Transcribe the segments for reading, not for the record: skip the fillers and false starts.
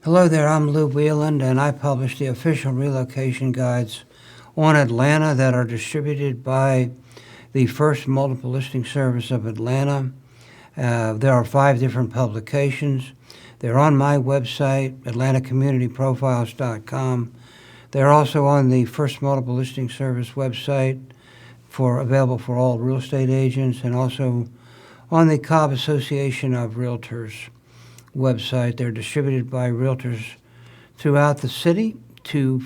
Hello there, I'm Lou Wieland, and I publish the official relocation guides on Atlanta that are distributed by the First Multiple Listing Service of Atlanta. There are 5 different publications. They're on my website, atlantacommunityprofiles.com. They're also on the First Multiple Listing Service website, available for all real estate agents, and also on the Cobb Association of Realtors website. They're distributed by realtors throughout the city to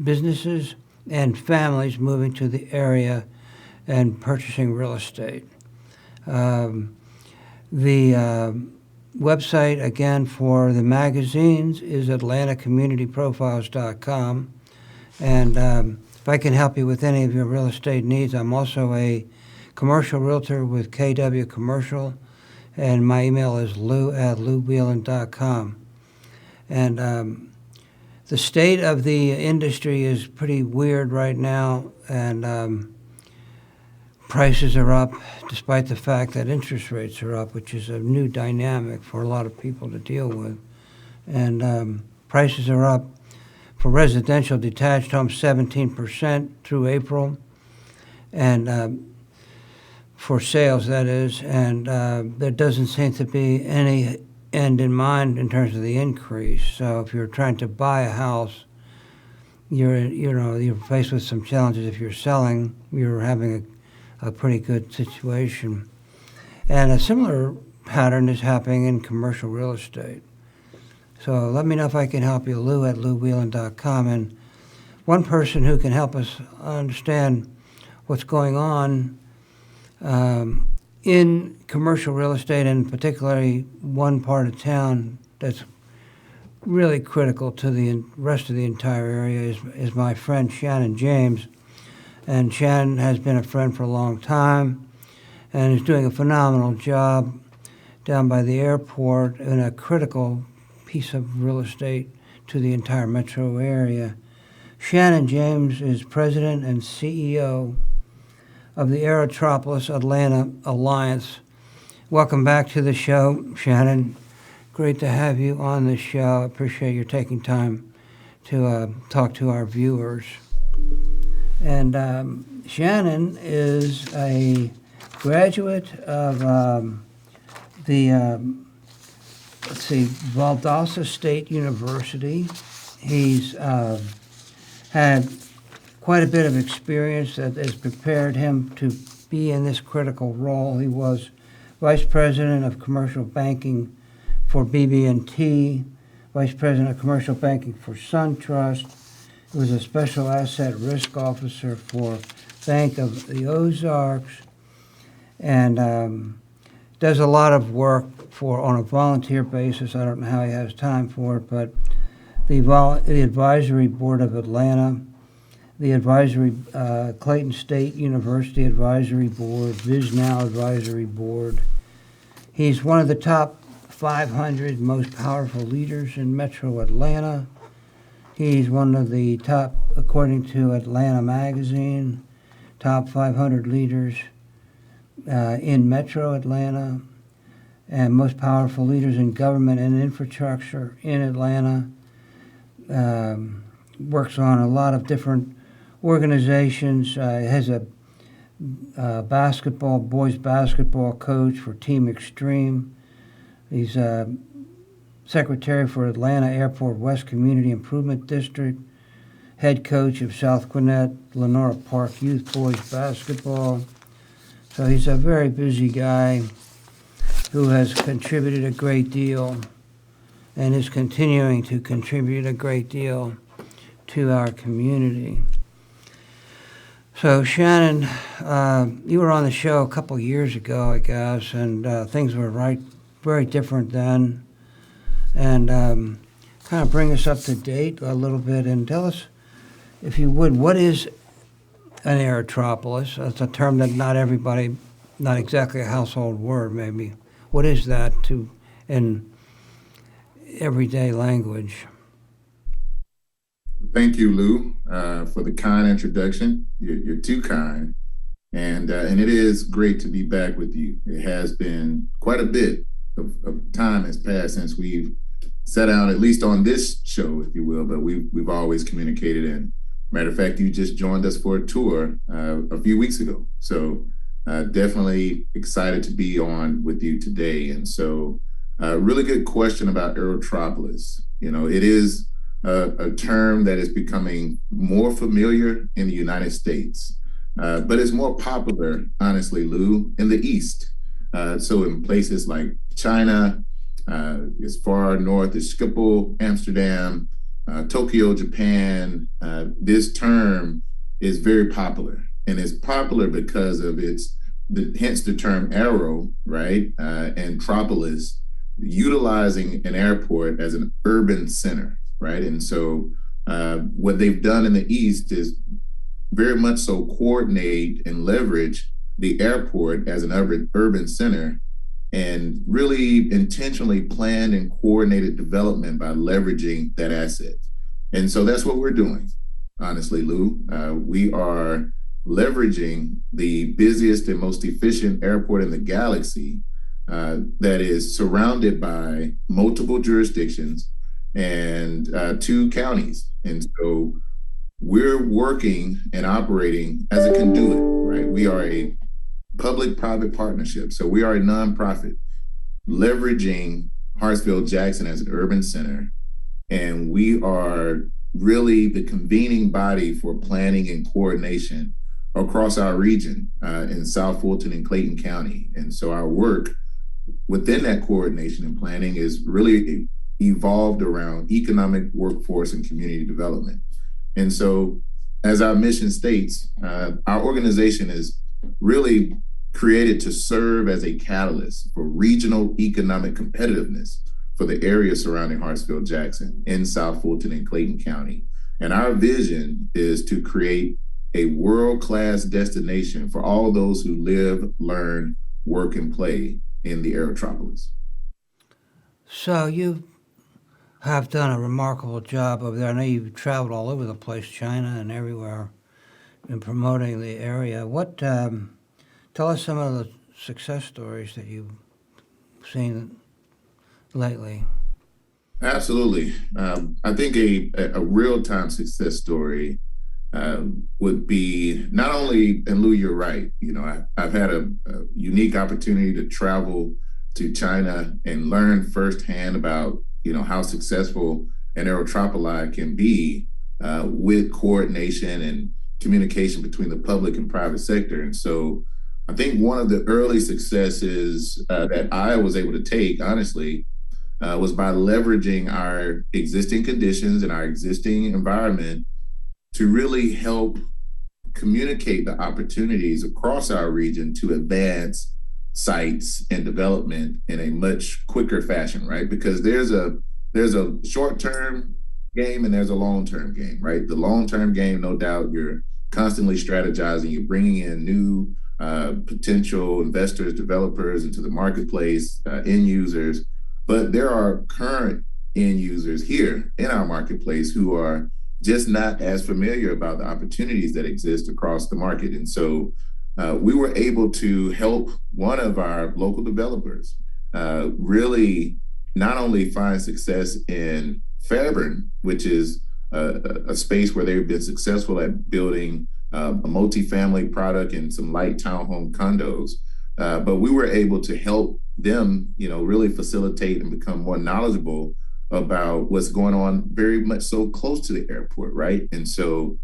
businesses and families moving to the area and purchasing real estate. The website, again, for the magazines is atlantacommunityprofiles.com. And if I can help you with any of your real estate needs, I'm also a commercial realtor with KW Commercial, and my email is lou@louwieland.com. And the state of the industry is pretty weird right now, and prices are up despite the fact that interest rates are up, which is a new dynamic for a lot of people to deal with. And prices are up for residential detached homes 17% through April, and for sales, that is, and there doesn't seem to be any end in mind in terms of the increase. So if you're trying to buy a house, you're faced with some challenges. If you're selling, you're having a pretty good situation. And a similar pattern is happening in commercial real estate. So let me know if I can help you, lou@louwieland.com. And one person who can help us understand what's going on in commercial real estate, and particularly one part of town that's really critical to the rest of the entire area, is my friend Shannon James. And Shannon has been a friend for a long time and is doing a phenomenal job down by the airport in a critical piece of real estate to the entire metro area. Shannon James is president and CEO of the Aerotropolis Atlanta Alliance. Welcome back to the show, Shannon. Great to have you on the show. I appreciate you taking time to talk to our viewers. And Shannon is a graduate of the Valdosta State University. He's had quite a bit of experience that has prepared him to be in this critical role. He was vice president of commercial banking for BB&T, vice president of commercial banking for SunTrust. He was a special asset risk officer for Bank of the Ozarks, and does a lot of work on a volunteer basis. I don't know how he has time for it, but the advisory board of Atlanta, the advisory Clayton State University Advisory Board, VizNow Advisory Board. He's one of the top 500 most powerful leaders in Metro Atlanta. He's one of the top, according to Atlanta Magazine, top 500 leaders in Metro Atlanta, and most powerful leaders in government and infrastructure in Atlanta. Works on a lot of different organizations. Has a boys basketball coach for Team Extreme. He's secretary for Atlanta Airport West Community Improvement District, head coach of South Gwinnett Lenora Park Youth Boys Basketball. So he's a very busy guy who has contributed a great deal and is continuing to contribute a great deal to our community. So Shannon, you were on the show a couple years ago, I guess, and things were very different then. And kind of bring us up to date a little bit and tell us, if you would, what is an Aerotropolis? That's a term that not exactly a household word maybe. What is that in everyday language? Thank you, Lou, for the kind introduction. You're too kind. And it is great to be back with you. It has been quite a bit of time has passed since we've sat down, at least on this show, if you will, but we've always communicated. And matter of fact, you just joined us for a tour a few weeks ago. So definitely excited to be on with you today. And so really good question about Aerotropolis. It is a term that is becoming more familiar in the United States, but it's more popular, honestly, Lou, in the East. So in places like China, as far north as Schiphol, Amsterdam, Tokyo, Japan, this term is very popular. And it's popular because of hence the term aero, right? And Tropolis, utilizing an airport as an urban center, right? And so what they've done in the East is very much so coordinate and leverage the airport as an urban center and really intentionally planned and coordinated development by leveraging that asset. And so that's what we're doing, honestly, Lou. We are leveraging the busiest and most efficient airport in the galaxy that is surrounded by multiple jurisdictions and two counties. And so we're working and operating as a conduit, right? We are a public-private partnership. So we are a nonprofit leveraging Hartsfield-Jackson as an urban center. And we are really the convening body for planning and coordination across our region in South Fulton and Clayton County. And so our work within that coordination and planning is really evolved around economic, workforce, and community development. And so, as our mission states, our organization is really created to serve as a catalyst for regional economic competitiveness for the area surrounding Hartsfield-Jackson in South Fulton and Clayton County. And our vision is to create a world-class destination for all those who live, learn, work, and play in the Aerotropolis. So you have done a remarkable job over there. I know you've traveled all over the place, China and everywhere, in promoting the area. Tell us some of the success stories that you've seen lately. Absolutely. I think a real-time success story would be not only, and Lou, you're right, I've had a unique opportunity to travel to China and learn firsthand about, how successful an Aerotropoli can be with coordination and communication between the public and private sector. And so I think one of the early successes that I was able to take, honestly, was by leveraging our existing conditions and our existing environment to really help communicate the opportunities across our region to advance sites and development in a much quicker fashion, right? Because there's a short-term game and there's a long-term game, right? The long-term game, no doubt, you're constantly strategizing, you're bringing in new potential investors, developers into the marketplace, end users, but there are current end users here in our marketplace who are just not as familiar about the opportunities that exist across the market. And so we were able to help one of our local developers really not only find success in Fairburn, which is a space where they've been successful at building a multifamily product and some light townhome condos, but we were able to help them, really facilitate and become more knowledgeable about what's going on very much so close to the airport, right? And so,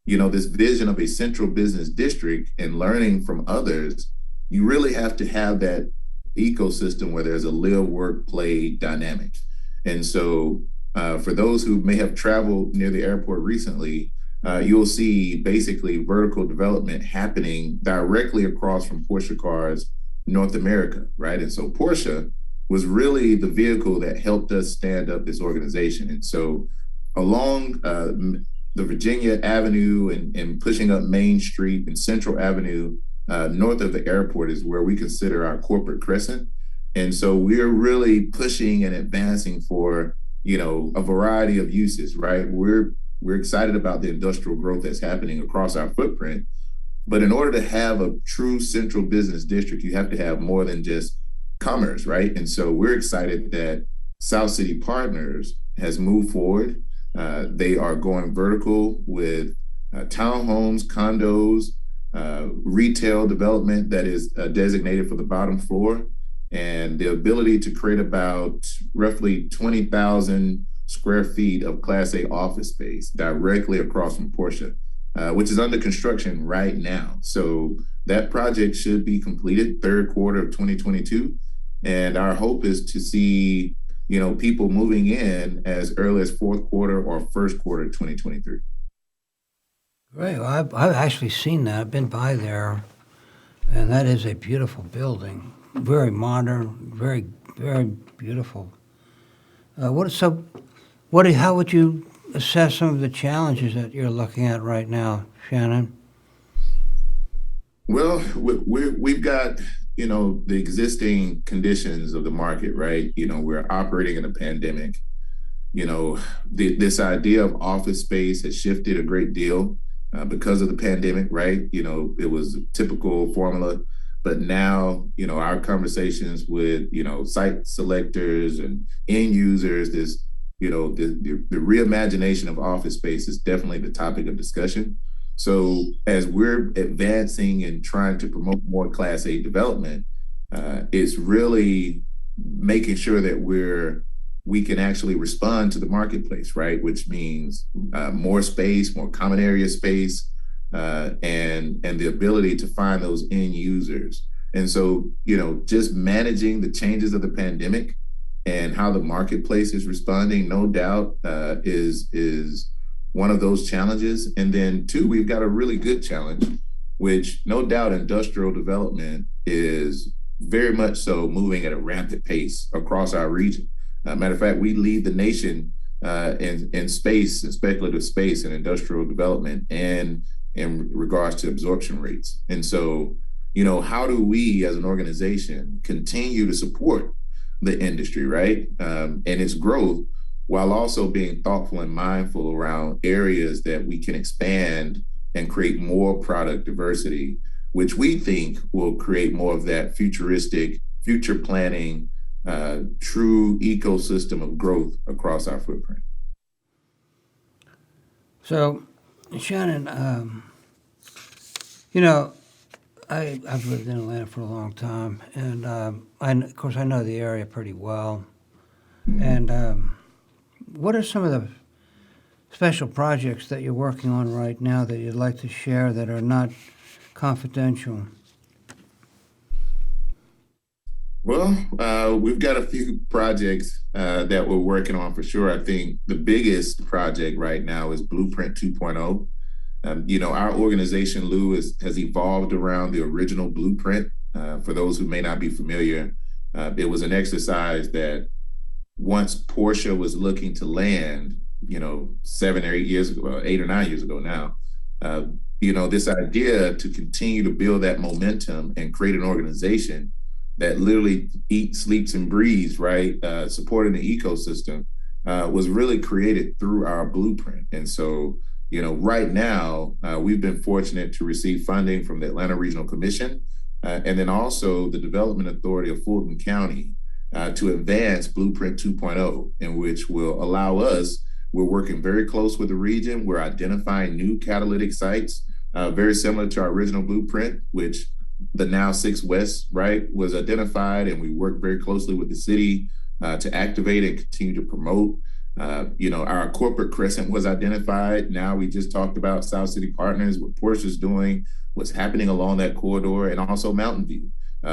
this vision of a central business district and learning from others, you really have to have that ecosystem where there's a live, work, play dynamic. And so for those who may have traveled near the airport recently, you'll see basically vertical development happening directly across from Porsche Cars North America, right? And so Porsche was really the vehicle that helped us stand up this organization. And so along the Virginia Avenue and pushing up Main Street and Central Avenue, north of the airport is where we consider our corporate crescent. And so we're really pushing and advancing for, a variety of uses, right? We're excited about the industrial growth that's happening across our footprint. But in order to have a true central business district, you have to have more than just commerce, right? And so we're excited that South City Partners has moved forward. They are going vertical with townhomes, condos, retail development that is designated for the bottom floor, and the ability to create about roughly 20,000 square feet of Class A office space directly across from Porsche, which is under construction right now. So that project should be completed third quarter of 2022. And our hope is to see, people moving in as early as fourth quarter or first quarter 2023. Great. Well, I've actually seen that. I've been by there, and that is a beautiful building. Very modern, very, very beautiful. How would you assess some of the challenges that you're looking at right now, Shannon? Well, we've got, the existing conditions of the market, right? We're operating in a pandemic. This idea of office space has shifted a great deal because of the pandemic, right? It was a typical formula, but now, our conversations with, site selectors and end users, the reimagination of office space is definitely the topic of discussion. So as we're advancing and trying to promote more Class A development, it's really making sure that we can actually respond to the marketplace, right? Which means more space, more common area space, and the ability to find those end users. And so, just managing the changes of the pandemic and how the marketplace is responding, no doubt, is one of those challenges. And then two, we've got a really good challenge, which no doubt industrial development is very much so moving at a rampant pace across our region. Matter of fact, we lead the nation in space, in speculative space and industrial development, and in regards to absorption rates. And so, how do we as an organization continue to support the industry, right? And its growth while also being thoughtful and mindful around areas that we can expand and create more product diversity, which we think will create more of that futuristic, future planning, true ecosystem of growth across our footprint. So, Shannon, you know, I've lived in Atlanta for a long time, and of course, I know the area pretty well. And what are some of the special projects that you're working on right now that you'd like to share that are not confidential? Well, we've got a few projects that we're working on for sure. I think the biggest project right now is Blueprint 2.0. Our organization, Lou, has evolved around the original blueprint. For those who may not be familiar, it was an exercise that once Porsche was looking to land, 7 or 8 years ago, well, 8 or 9 years ago now, this idea to continue to build that momentum and create an organization that literally eats, sleeps, and breathes, right? Supporting the ecosystem was really created through our blueprint. And so, right now, we've been fortunate to receive funding from the Atlanta Regional Commission and then also the Development Authority of Fulton County to advance Blueprint 2.0, in which will allow us, we're working very close with the region. We're identifying new catalytic sites, very similar to our original blueprint, which the now 6 West, right, was identified, and we worked very closely with the city to activate and continue to promote. Our corporate crescent was identified. Now we just talked about South City Partners, what Porsche's doing, what's happening along that corridor, and also Mountain View,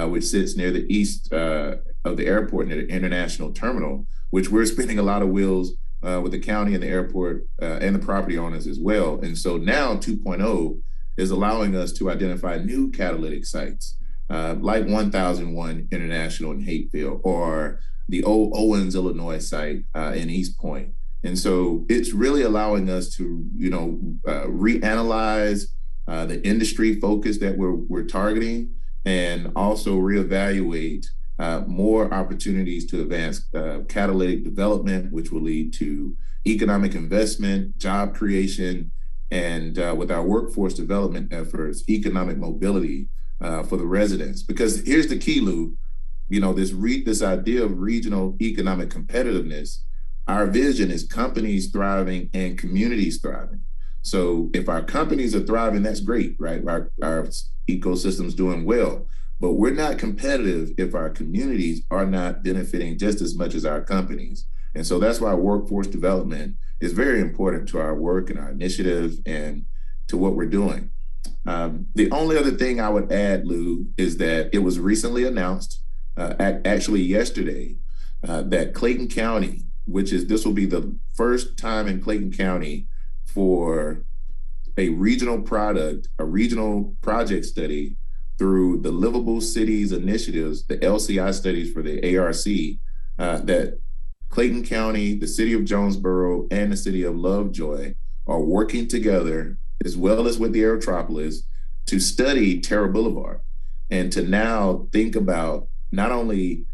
which sits near the east of the airport, near the international terminal, which we're spinning a lot of wheels with the county and the airport and the property owners as well. And so now 2.0 is allowing us to identify new catalytic sites like 1001 International in Hateville or the old Owens, Illinois site in East Point. And so it's really allowing us to, reanalyze the industry focus that we're targeting and also reevaluate more opportunities to advance catalytic development, which will lead to economic investment, job creation, and with our workforce development efforts, economic mobility for the residents. Because here's the key, Lou, this idea of regional economic competitiveness, our vision is companies thriving and communities thriving. So if our companies are thriving, that's great, right? Our ecosystem's doing well. But we're not competitive if our communities are not benefiting just as much as our companies. And so that's why workforce development is very important to our work and our initiative and to what we're doing. The only other thing I would add, Lou, is that it was recently announced, actually yesterday, that Clayton County, this will be the first time in Clayton County for a regional project study through the Livable Cities Initiatives, the LCI studies for the ARC, that Clayton County, the city of Jonesboro, and the city of Lovejoy are working together, as well as with the Aerotropolis, to study Terra Boulevard and to now think about not only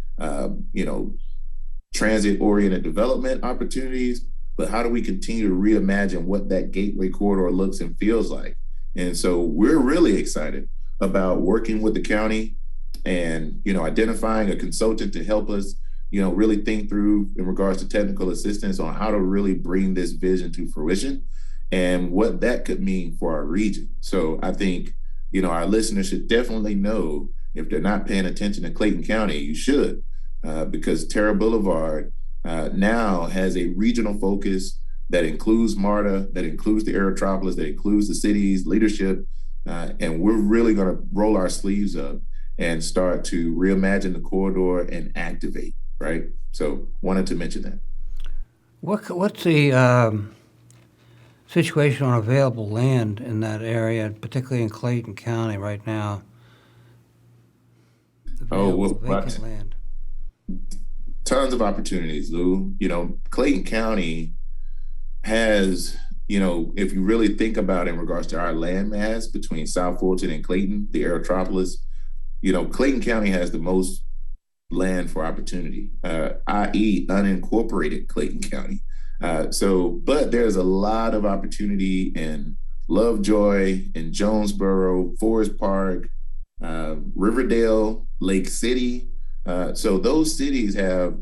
transit-oriented development opportunities, but how do we continue to reimagine what that gateway corridor looks and feels like? And so we're really excited about working with the county and identifying a consultant to help us really think through in regards to technical assistance on how to really bring this vision to fruition and what that could mean for our region. So I think our listeners should definitely know, if they're not paying attention to Clayton County, you should, because Terra Boulevard now has a regional focus that includes MARTA, that includes the Aerotropolis, that includes the city's leadership. And we're really going to roll our sleeves up and start to reimagine the corridor and activate, right? So wanted to mention that. What's the situation on available land in that area, particularly in Clayton County right now? Vacant land. Tons of opportunities, Lou. Clayton County has, if you really think about in regards to our land mass between South Fulton and Clayton, the Aerotropolis, Clayton County has the most land for opportunity, i.e. unincorporated Clayton County. But there's a lot of opportunity in Lovejoy, in Jonesboro, Forest Park, Riverdale, Lake City. So those cities have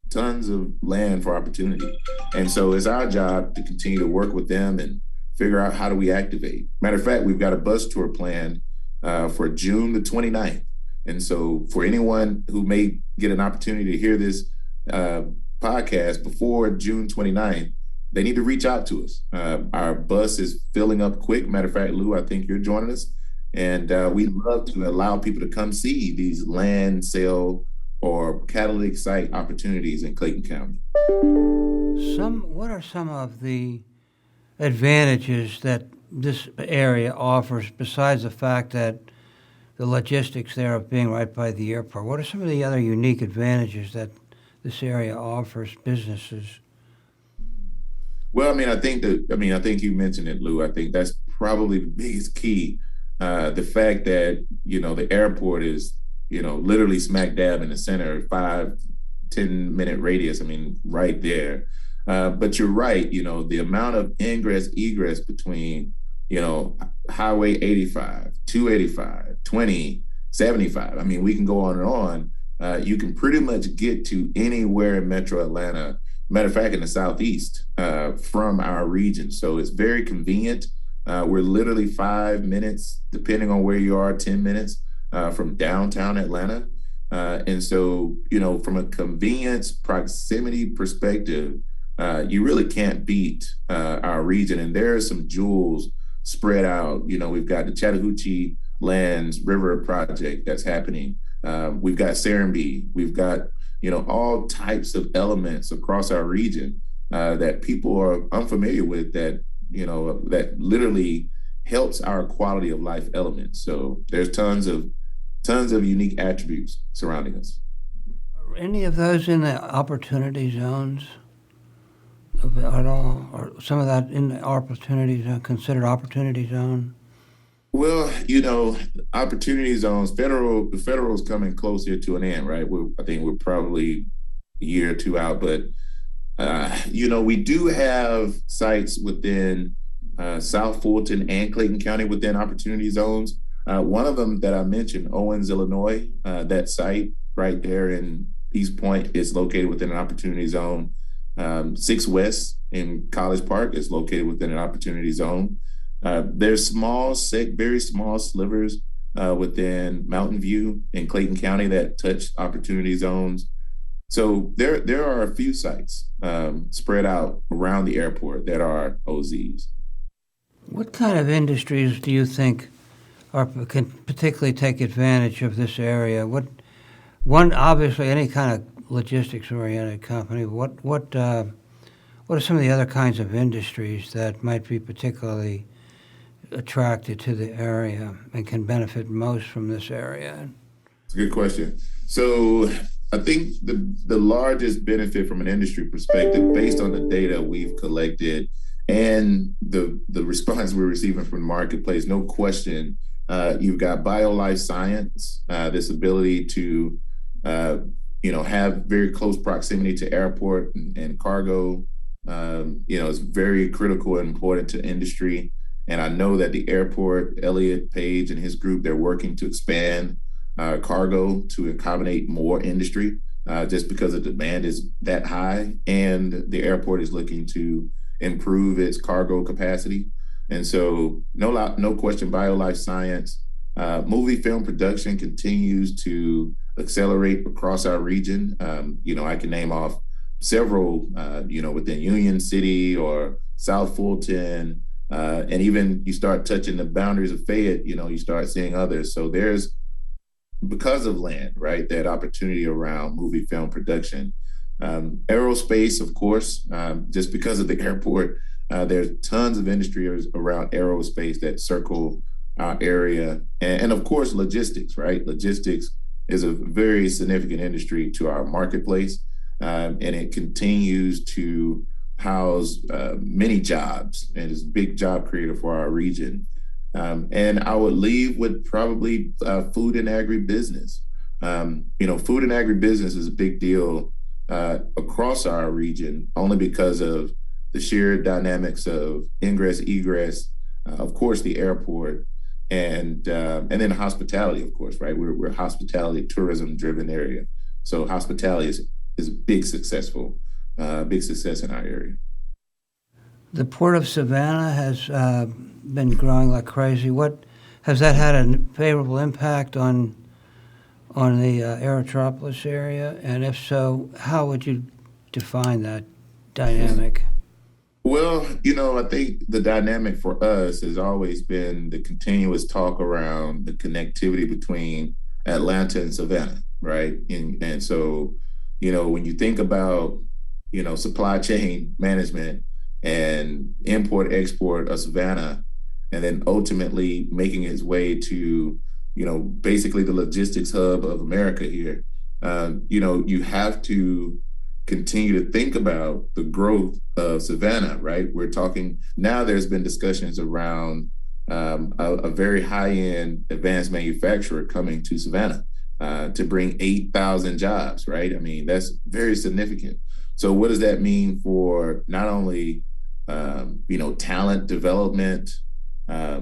tons of land for opportunity. And so it's our job to continue to work with them and figure out how do we activate. Matter of fact, we've got a bus tour planned for June the 29th. And so for anyone who may get an opportunity to hear this podcast before June 29th, they need to reach out to us. Our bus is filling up quick. Matter of fact, Lou, I think you're joining us. And we'd love to allow people to come see these land sale or catalytic site opportunities in Clayton County. What are some of the advantages that this area offers besides the fact that the logistics there of being right by the airport? What are some of the other unique advantages that this area offers businesses? Well, I think you mentioned it, Lou. I think that's probably the biggest key. The fact that, the airport is, literally smack dab in the center, 5-10 minute radius. Right there. But you're right. The amount of ingress egress between, Highway 85, 285, 20, 75. We can go on and on. You can pretty much get to anywhere in Metro Atlanta. Matter of fact, in the Southeast from our region. So it's very convenient. We're literally 5 minutes, depending on where you are, 10 minutes from downtown Atlanta. And so, from a convenience proximity perspective, you really can't beat our region. And there are some jewels spread out. We've got the Chattahoochee Lands River Project that's happening. We've got Serenbe. We've got, all types of elements across our region that people are unfamiliar with that literally helps our quality of life elements. So there's tons of unique attributes surrounding us. Are any of those in the opportunity zones at all? Or some of that in the opportunity zone, considered opportunity zone? Well, opportunity zones, the federal is coming close here to an end, right? I think we're probably a year or two out, but we do have sites within South Fulton and Clayton County within opportunity zones. One of them that I mentioned, Owens, Illinois, that site right there in East Point is located within an opportunity zone. 6 West in College Park is located within an opportunity zone. There's small, very small slivers within Mountain View in Clayton County that touch opportunity zones. So there are a few sites spread out around the airport that are OZs. What kind of industries do you think can particularly take advantage of this area? One, obviously, any kind of logistics-oriented company. What are some of the other kinds of industries that might be particularly attracted to the area and can benefit most from this area? It's a good question. So I think the largest benefit from an industry perspective, based on the data we've collected and the response we're receiving from the marketplace, no question, you've got life science, this ability to have very close proximity to airport and cargo. Is very critical and important to industry. And I know that the airport, Elliot Page and his group, they're working to expand cargo to accommodate more industry just because the demand is that high. And the airport is looking to improve its cargo capacity. And so, no question, life science, movie film production continues to accelerate across our region. I can name off several, within Union City or South Fulton, and even you start touching the boundaries of Fayette, you start seeing others. So there's, because of land, right, that opportunity around movie film production. Aerospace, of course, just because of the airport, there's tons of industry around aerospace that circle our area. And of course, logistics, right? Logistics is a very significant industry to our marketplace, and it continues to house many jobs and is a big job creator for our region. And I would leave with probably food and agribusiness. Food and agribusiness is a big deal across our region, only because of the sheer dynamics of ingress, egress, of course, the airport, and then hospitality, of course, right? We're a hospitality, tourism driven area. So hospitality is big success in our area. The Port of Savannah has been growing like crazy. What has that had a favorable impact on the Aerotropolis area? And if so, how would you define that dynamic? Well, I think the dynamic for us has always been the continuous talk around the connectivity between Atlanta and Savannah, right? And so, when you think about, supply chain management and import export of Savannah, and then ultimately making its way to, basically the logistics hub of America here, you have to continue to think about the growth of Savannah, right? We're talking now, there's been discussions around a very high-end advanced manufacturer coming to Savannah to bring 8,000 jobs, right? I mean, that's very significant. So what does that mean for not only, talent development,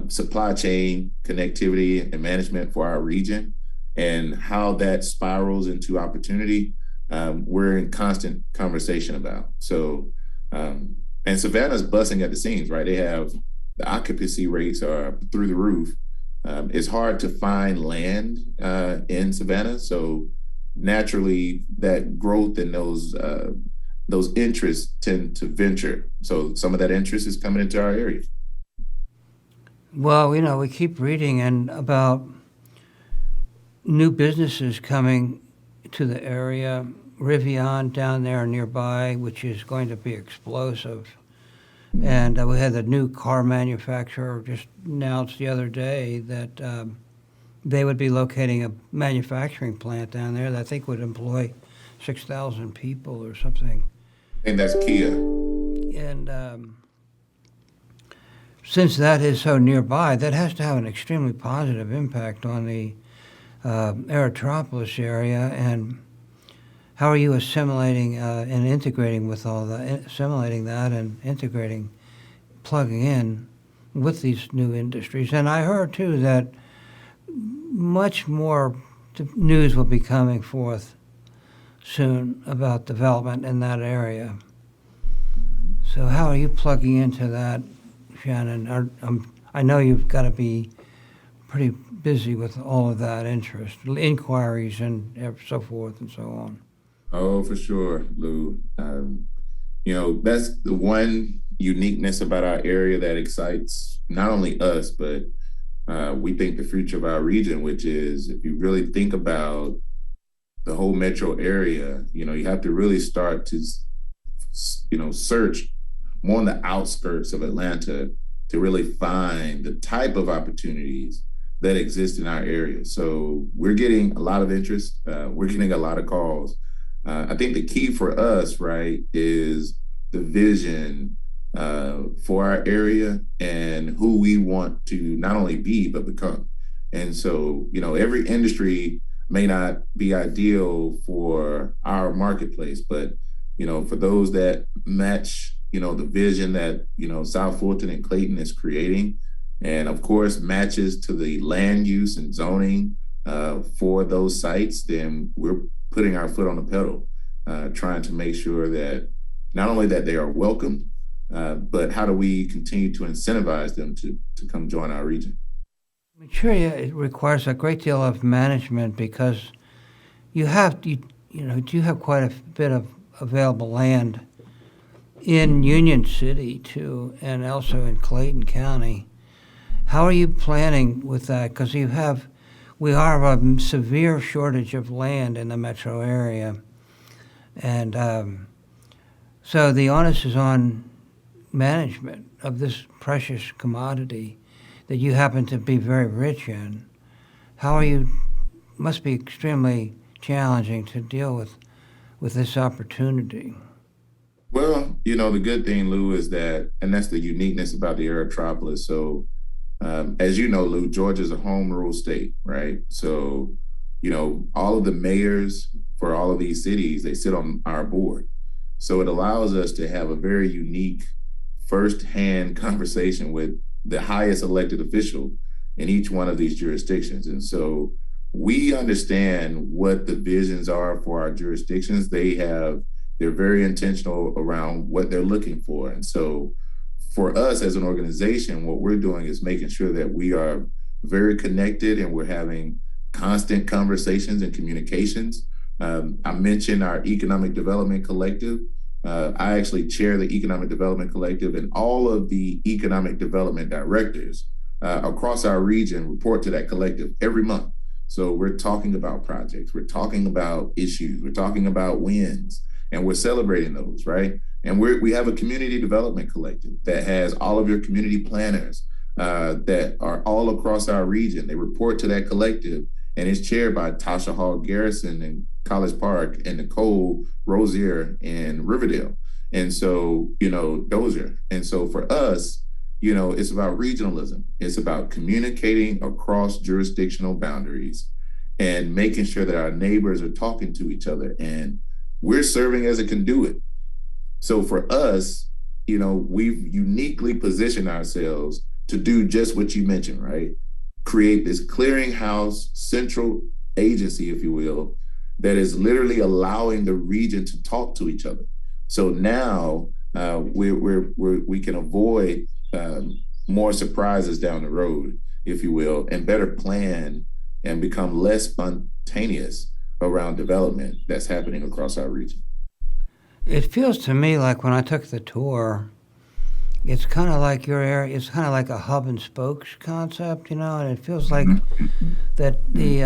supply chain connectivity and management for our region, and how that spirals into opportunity? We're in constant conversation about. So, and Savannah's busting at the seams, right? They have, the occupancy rates are through the roof. It's hard to find land in Savannah. So naturally that growth and those interests tend to venture. So some of that interest is coming into our area. Well, we keep reading about new businesses coming to the area. Rivian down there nearby, which is going to be explosive. And we had the new car manufacturer just announced the other day that they would be locating a manufacturing plant down there that I think would employ 6,000 people or something. And that's Kia. And since that is so nearby, that has to have an extremely positive impact on the Aerotropolis area. And how are you assimilating and integrating with all that, assimilating that and integrating, plugging in with these new industries? And I heard, too, that much more the news will be coming forth soon about development in that area. So how are you plugging into that, Shannon? I know you've got to be pretty busy with all of that interest, inquiries and so forth and so on. Oh, for sure, Lou. That's the one uniqueness about our area that excites not only us, but we think the future of our region, which is if you really think about the whole metro area, you have to really start to, search more on the outskirts of Atlanta to really find the type of opportunities that exist in our area. So we're getting a lot of interest. We're getting a lot of calls. I think the key for us, right, is the vision for our area and who we want to not only be, but become. And so, every industry may not be ideal for our marketplace, but, for those that match, the vision that, South Fulton and Clayton is creating, and of course, matches to the land use and zoning for those sites, then we're putting our foot on the pedal, trying to make sure that not only that they are welcome, but how do we continue to incentivize them to come join our region? I'm sure it requires a great deal of management because you have quite a bit of available land in Union City too, and also in Clayton County. How are you planning with that? Because we are a severe shortage of land in the metro area, and so the onus is on management of this precious commodity that you happen to be very rich in. How are you? Must be extremely challenging to deal with this opportunity. Well, the good thing, Lou, is that, and that's the uniqueness about the Aerotropolis. So, as you know, Lou, Georgia's a home rule state, right? So, all of the mayors for all of these cities, they sit on our board. So it allows us to have a very unique firsthand conversation with the highest elected official in each one of these jurisdictions. And so we understand what the visions are for our jurisdictions. They're very intentional around what they're looking for. And so for us as an organization, what we're doing is making sure that we are very connected and we're having constant conversations and communications. I mentioned our Economic Development Collective. I actually chair the Economic Development Collective, and all of the economic development directors across our region report to that collective every month. So we're talking about projects, we're talking about issues, we're talking about wins, and we're celebrating those, right? And we have a community development collective that has all of your community planners that are all across our region. They report to that collective, and it's chaired by Tasha Hall Garrison in College Park and Nicole Rosier in Riverdale. And so, Dozier. And so for us, it's about regionalism. It's about communicating across jurisdictional boundaries and making sure that our neighbors are talking to each other. And we're serving as a conduit. So for us, we've uniquely positioned ourselves to do just what you mentioned, right? Create this clearinghouse central agency, if you will, that is literally allowing the region to talk to each other. So now we can avoid more surprises down the road, if you will, and better plan and become less spontaneous around development that's happening across our region. It feels to me like when I took the tour, it's kind of like your area. It's kind of like a hub and spokes concept, and it feels like that the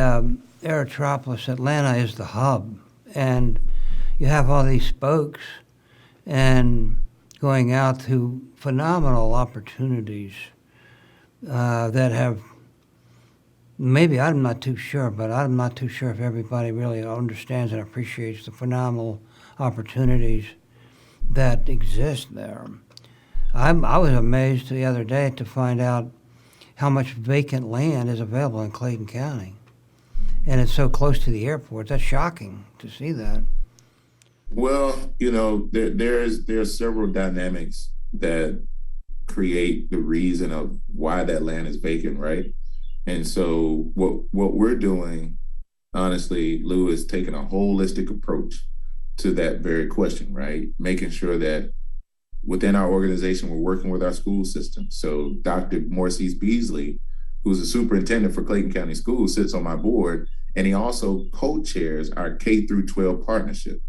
Aerotropolis, Atlanta, is the hub, and you have all these spokes, and going out to phenomenal opportunities that have. Maybe I'm not too sure, but I'm not too sure if everybody really understands and appreciates the phenomenal opportunities that exist there. I was amazed the other day to find out how much vacant land is available in Clayton County. And it's so close to the airport. That's shocking to see that. Well, there's several dynamics that create the reason of why that land is vacant, right? And so what we're doing honestly, Lou, is taking a holistic approach to that very question, right? Making sure that within our organization, we're working with our school system. So Dr. Morsees Beasley, who's the superintendent for Clayton County Schools, sits on my board, and he also co-chairs our K through 12 partnership.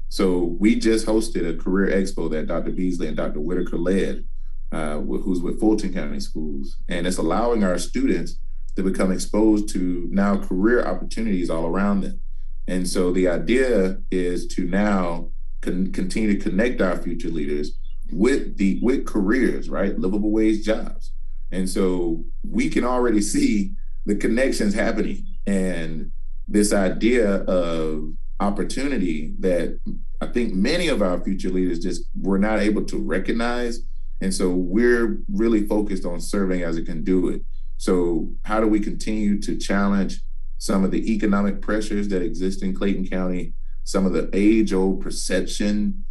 So we just hosted a career expo that Dr. Beasley and Dr. Whitaker led, who's with Fulton County Schools. And it's allowing our students to become exposed to now career opportunities all around them. And so the idea is to now continue to connect our future leaders with careers, right? Livable wage jobs. And so we can already see the connections happening, and this idea of opportunity that I think many of our future leaders just were not able to recognize. And so we're really focused on serving as a conduit. So how do we continue to challenge some of the economic pressures that exist in Clayton County, some of the age-old perception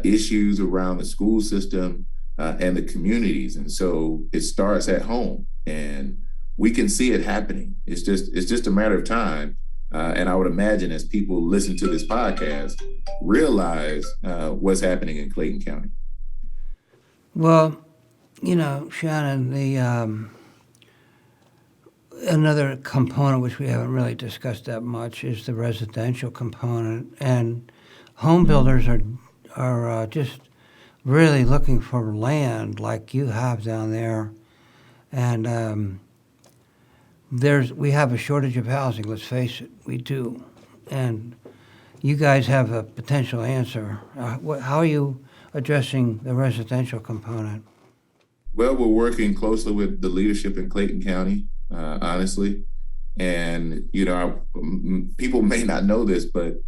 issues around the school system and the communities? And so it starts at home, and we can see it happening. It's just a matter of time. And I would imagine as people listen to this podcast, realize what's happening in Clayton County. Well, Shannon, another component which we haven't really discussed that much is the residential component, and home builders are just really looking for land like you have down there, and we have a shortage of housing. Let's face it, we do, and you guys have a potential answer. How are you addressing the residential component? Well, we're working closely with the leadership in Clayton County, honestly. And, people may not know this, but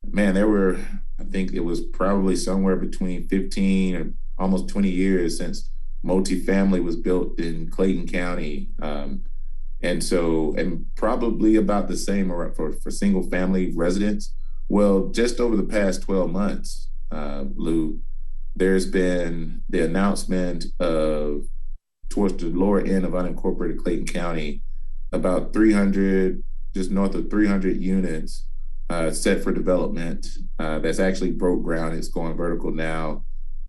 man, I think it was probably somewhere between 15 and almost 20 years since multifamily was built in Clayton County. And probably about the same for single family residents. Well, just over the past 12 months, Lou, there's been the announcement of, towards the lower end of unincorporated Clayton County, about 300, just north of 300 units set for development. That's actually broke ground. It's going vertical now.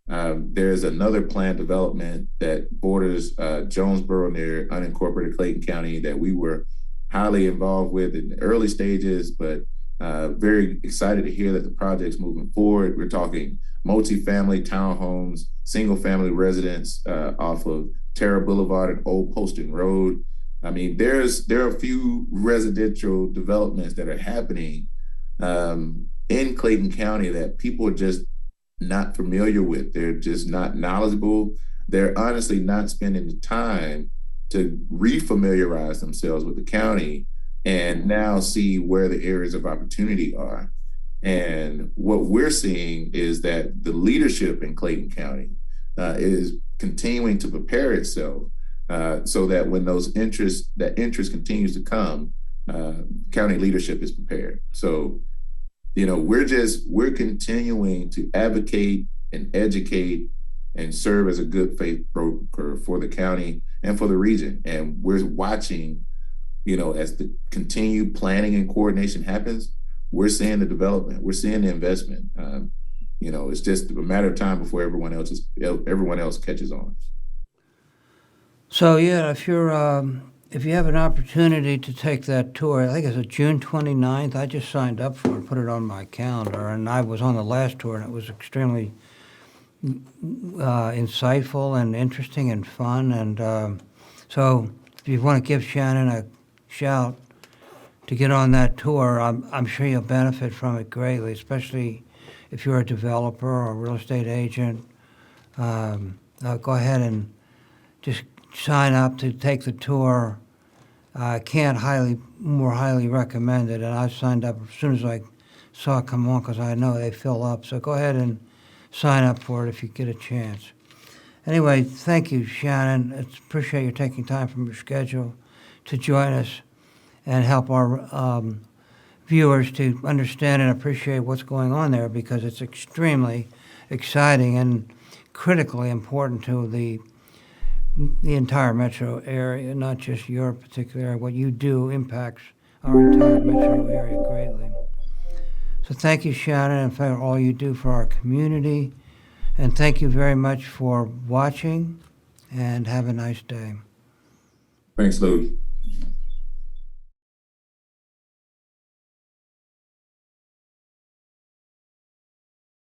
There's another planned development that borders Jonesboro near unincorporated Clayton County that we were highly involved with in the early stages, but very excited to hear that the project's moving forward. We're talking multifamily townhomes, single family residents off of Terra Boulevard and Old Poston Road. I mean, there are a few residential developments that are happening in Clayton County that people are just not familiar with. They're just not knowledgeable. They're honestly not spending the time to refamiliarize themselves with the county and now see where the areas of opportunity are. And what we're seeing is that the leadership in Clayton County is continuing to prepare itself so that when that interest continues to come, county leadership is prepared. So, we're continuing to advocate and educate and serve as a good faith broker for the county and for the region. And we're watching, as the continued planning and coordination happens, we're seeing the development, we're seeing the investment. It's just a matter of time before everyone else catches on. So yeah, if you have an opportunity to take that tour, I think it's June 29th. I just signed up for it, put it on my calendar, and I was on the last tour, and it was extremely insightful and interesting and fun. And so if you want to give Shannon a shout to get on that tour, I'm sure you'll benefit from it greatly, especially if you're a developer or a real estate agent. Go ahead and just sign up to take the tour. I can't more highly recommend it, and I signed up as soon as I saw it come on because I know they fill up. So go ahead and sign up for it if you get a chance. Anyway, thank you, Shannon. Appreciate you taking time from your schedule to join us and help our viewers to understand and appreciate what's going on there, because it's extremely exciting and critically important to the entire metro area, not just your particular area. What you do impacts our entire metro area greatly. So thank you, Shannon, and for all you do for our community. And thank you very much for watching, and have a nice day. Thanks, Lou.